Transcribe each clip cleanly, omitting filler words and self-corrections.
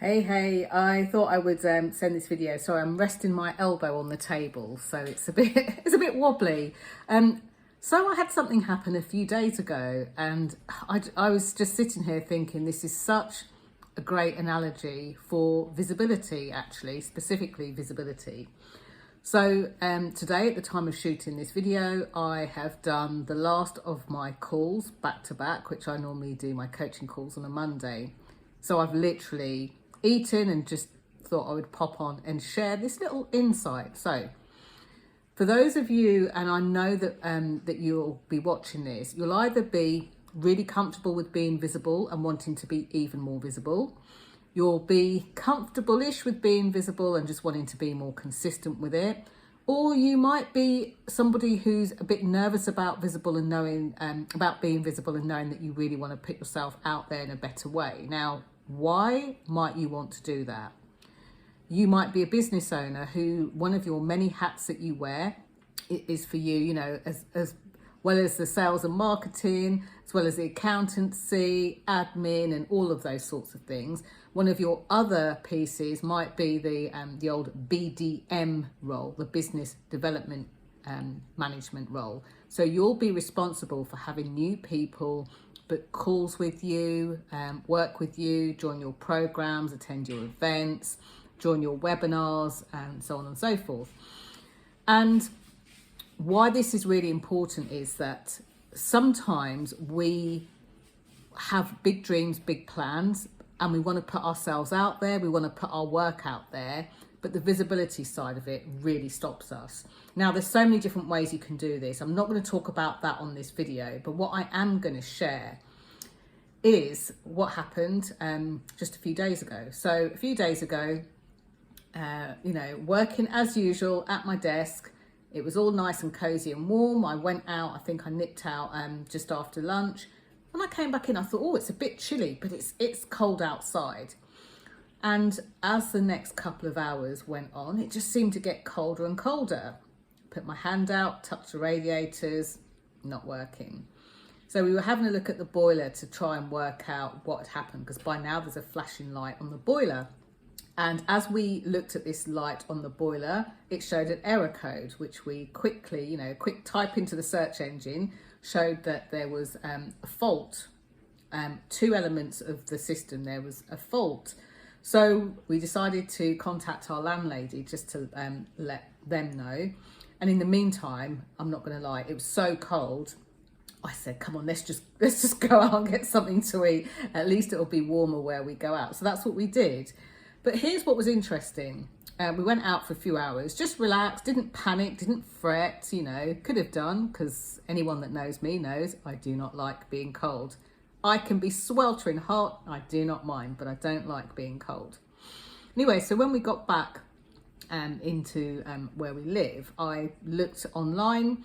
Hey, I thought I would send this video. Sorry, I'm resting my elbow on the table, so it's a bit it's a bit wobbly. So I had something happen a few days ago, and I was just sitting here thinking this is such a great analogy for visibility, actually, specifically visibility. So today, at the time of shooting this video, I have done the last of my calls back to back, which I normally do my coaching calls on a Monday. So I've literally eaten and just thought I would pop on and share this little insight. So for those of you, and I know that that you'll be watching this, you'll either be really comfortable with being visible and wanting to be even more visible. You'll be comfortable-ish with being visible and just wanting to be more consistent with it. Or you might be somebody who's a bit nervous about visible and knowing about being visible and knowing that you really want to put yourself out there in a better way. Now, why might you want to do that? You might be a business owner who one of your many hats that you wear is for you, you know, as well as the sales and marketing, as well as the accountancy, admin, and all of those sorts of things. One of your other pieces might be the old BDM role, the business development management role. So you'll be responsible for having new people book calls with you, work with you, join your programs, attend your events, join your webinars, and so on and so forth. And why this is really important is that sometimes we have big dreams, big plans, and we want to put ourselves out there, we want to put our work out there, but the visibility side of it really stops us. Now, there's so many different ways you can do this. I'm not going to talk about that on this video, but what I am going to share is what happened just a few days ago. So a few days ago, working as usual at my desk. It was all nice and cozy and warm. I went out, I think I nipped out just after lunch. When I came back in, I thought, oh, it's a bit chilly, but it's cold outside. And as the next couple of hours went on, it just seemed to get colder and colder. Put my hand out, touched the radiators, not working. So we were having a look at the boiler to try and work out what had happened, because by now there's a flashing light on the boiler. And as we looked at this light on the boiler, it showed an error code, which we quickly, quick type into the search engine, showed that there was a fault. Two elements of the system, there was a fault. So we decided to contact our landlady just to let them know. And in the meantime, I'm not going to lie, it was so cold. I said, come on, let's just go out and get something to eat. At least it'll be warmer where we go out. So that's what we did. But here's what was interesting. We went out for a few hours, just relaxed, didn't panic, didn't fret, could have done, because anyone that knows me knows I do not like being cold. I can be sweltering hot, I do not mind, but I don't like being cold. Anyway, so when we got back into where we live, I looked online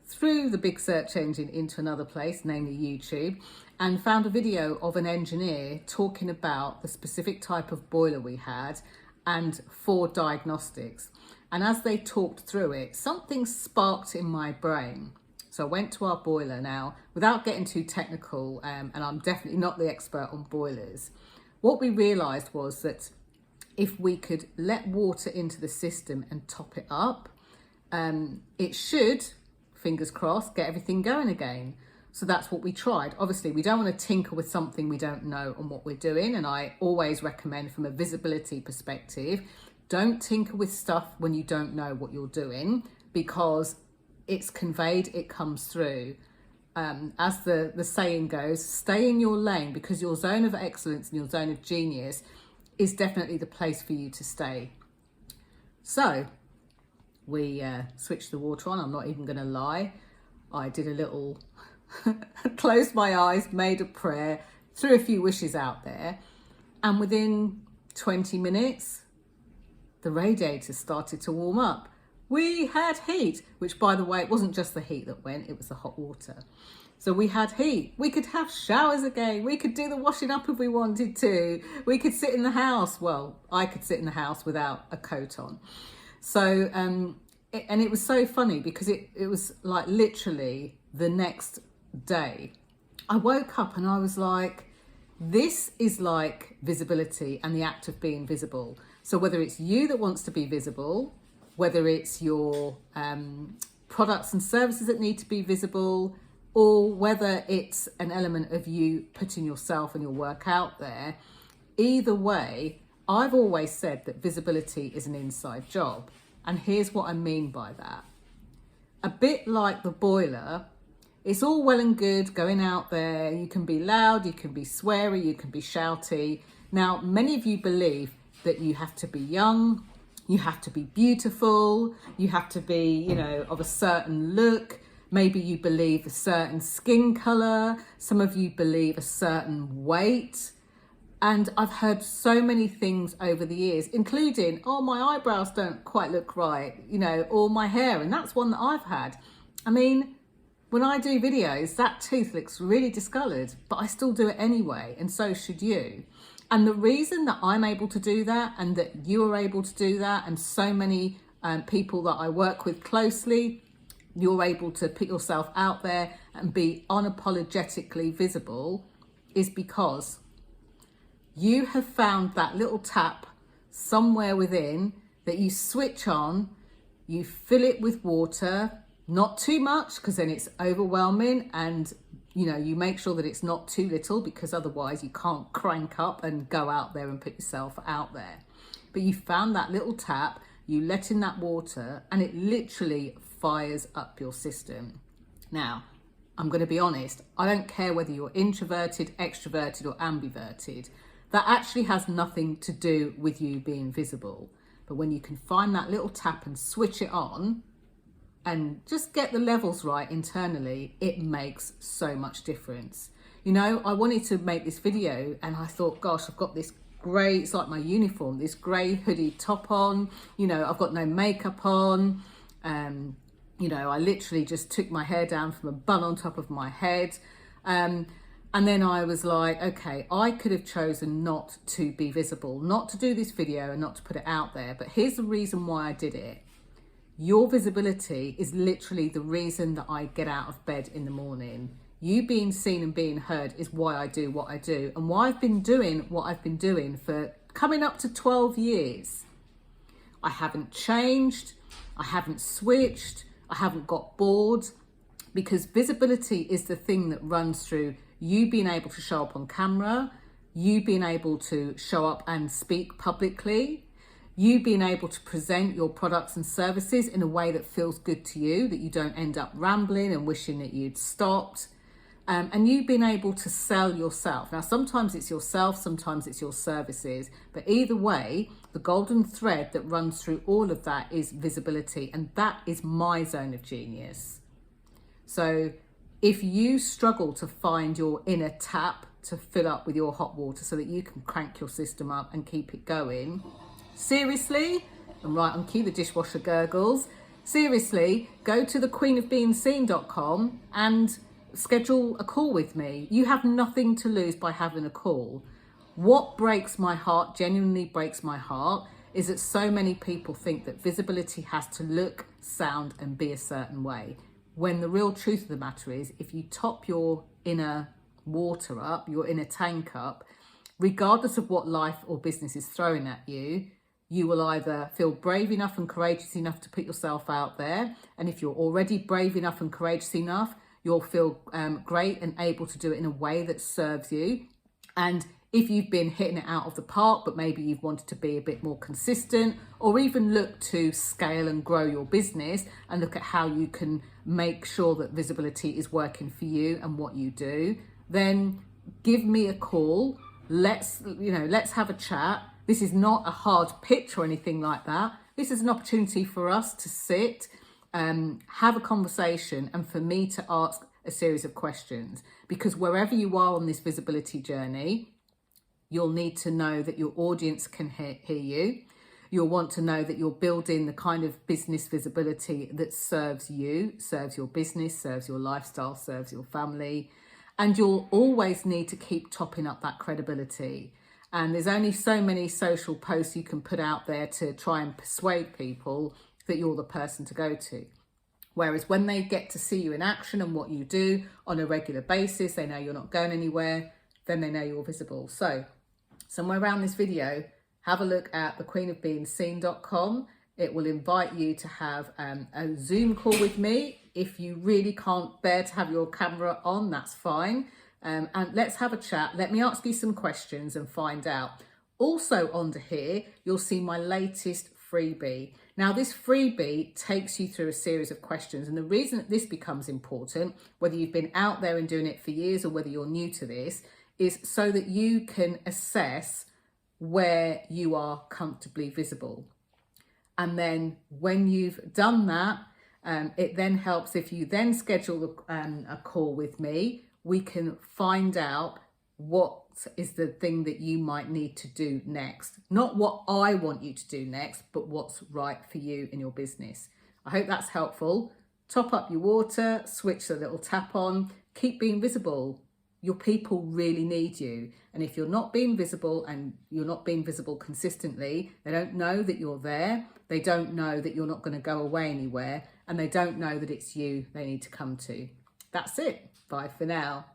through the big search engine into another place, namely YouTube, and found a video of an engineer talking about the specific type of boiler we had and 4 diagnostics. And as they talked through it, something sparked in my brain. So I went to our boiler now, without getting too technical, and I'm definitely not the expert on boilers. What we realised was that if we could let water into the system and top it up, it should, fingers crossed, get everything going again. So that's what we tried. Obviously, we don't want to tinker with something we don't know on what we're doing. And I always recommend, from a visibility perspective, don't tinker with stuff when you don't know what you're doing, because it's conveyed, it comes through. As the saying goes, stay in your lane, because your zone of excellence and your zone of genius is definitely the place for you to stay. So we switched the water on. I'm not even going to lie. I did a little closed my eyes, made a prayer, threw a few wishes out there, and within 20 minutes, the radiator started to warm up. We had heat, which, by the way, it wasn't just the heat that went, it was the hot water. So we had heat. We could have showers again. We could do the washing up if we wanted to. We could sit in the house. Well, I could sit in the house without a coat on. So, and it was so funny, because it was like literally the next day I woke up and I was like, This is like visibility and the act of being visible. So whether it's you that wants to be visible, whether it's your products and services that need to be visible, or whether it's an element of you putting yourself and your work out there, either way, I've always said that visibility is an inside job. And here's what I mean by that. A bit like the boiler, it's all well and good going out there. You can be loud, you can be sweary, you can be shouty. Now, many of you believe that you have to be young, you have to be beautiful, you have to be, you know, of a certain look. Maybe you believe a certain skin color. Some of you believe a certain weight. And I've heard so many things over the years, including, oh, my eyebrows don't quite look right, you know, or my hair. And that's one that I've had. I mean, when I do videos, that tooth looks really discoloured, but I still do it anyway. And so should you. And the reason that I'm able to do that and that you are able to do that, and so many people that I work with closely, you're able to put yourself out there and be unapologetically visible, is because you have found that little tap somewhere within that you switch on, you fill it with water, not too much because then it's overwhelming, and you know, you make sure that it's not too little because otherwise you can't crank up and go out there and put yourself out there. But you found that little tap, you let in that water, and it literally fires up your system. Now, I'm going to be honest, I don't care whether you're introverted, extroverted or ambiverted. That actually has nothing to do with you being visible. But when you can find that little tap and switch it on and just get the levels right internally, it makes so much difference. You know, I wanted to make this video and I thought, gosh, I've got this grey, it's like my uniform, this grey hoodie top on, you know, I've got no makeup on. You know, I literally just took my hair down from a bun on top of my head. And then I was like, okay, I could have chosen not to be visible, not to do this video and not to put it out there. But here's the reason why I did it. Your visibility is literally the reason that I get out of bed in the morning. You being seen and being heard is why I do what I do, and why I've been doing what I've been doing for coming up to 12 years. I haven't changed, I haven't switched, I haven't got bored, because visibility is the thing that runs through you being able to show up on camera, you being able to show up and speak publicly, you being able to present your products and services in a way that feels good to you, that you don't end up rambling and wishing that you'd stopped, and you being able to sell yourself. Now, sometimes it's yourself, sometimes it's your services, but either way, the golden thread that runs through all of that is visibility, and that is my zone of genius. So if you struggle to find your inner tap to fill up with your hot water so that you can crank your system up and keep it going, seriously, and right on cue, the dishwasher gurgles, seriously, go to thequeenofbeingseen.com and schedule a call with me. You have nothing to lose by having a call. What breaks my heart, genuinely breaks my heart, is that so many people think that visibility has to look, sound and be a certain way. When the real truth of the matter is, if you top your inner water up, your inner tank up, regardless of what life or business is throwing at you, you will either feel brave enough and courageous enough to put yourself out there. And if you're already brave enough and courageous enough, you'll feel great and able to do it in a way that serves you. And if you've been hitting it out of the park, but maybe you've wanted to be a bit more consistent, or even look to scale and grow your business and look at how you can make sure that visibility is working for you and what you do, then give me a call. Let's have a chat. This is not a hard pitch or anything like that. This is an opportunity for us to sit, have a conversation, and for me to ask a series of questions. Because wherever you are on this visibility journey, you'll need to know that your audience can hear you. You'll want to know that you're building the kind of business visibility that serves you, serves your business, serves your lifestyle, serves your family. And you'll always need to keep topping up that credibility. And there's only so many social posts you can put out there to try and persuade people that you're the person to go to. Whereas when they get to see you in action and what you do on a regular basis, they know you're not going anywhere. then they know you're visible. So somewhere around this video, have a look at thequeenofbeingseen.com. It will invite you to have a Zoom call with me. If you really can't bear to have your camera on, that's fine. And let's have a chat. Let me ask you some questions and find out. Also under here, you'll see my latest freebie. Now, this freebie takes you through a series of questions. And the reason that this becomes important, whether you've been out there and doing it for years or whether you're new to this, is so that you can assess where you are comfortably visible. And then when you've done that, it then helps if you then schedule a call with me, we can find out what is the thing that you might need to do next. Not what I want you to do next, but what's right for you in your business. I hope that's helpful. Top up your water, switch the little tap on, keep being visible. Your people really need you. And if you're not being visible and you're not being visible consistently, they don't know that you're there. They don't know that you're not going to go away anywhere. And they don't know that it's you they need to come to. That's it. Bye for now.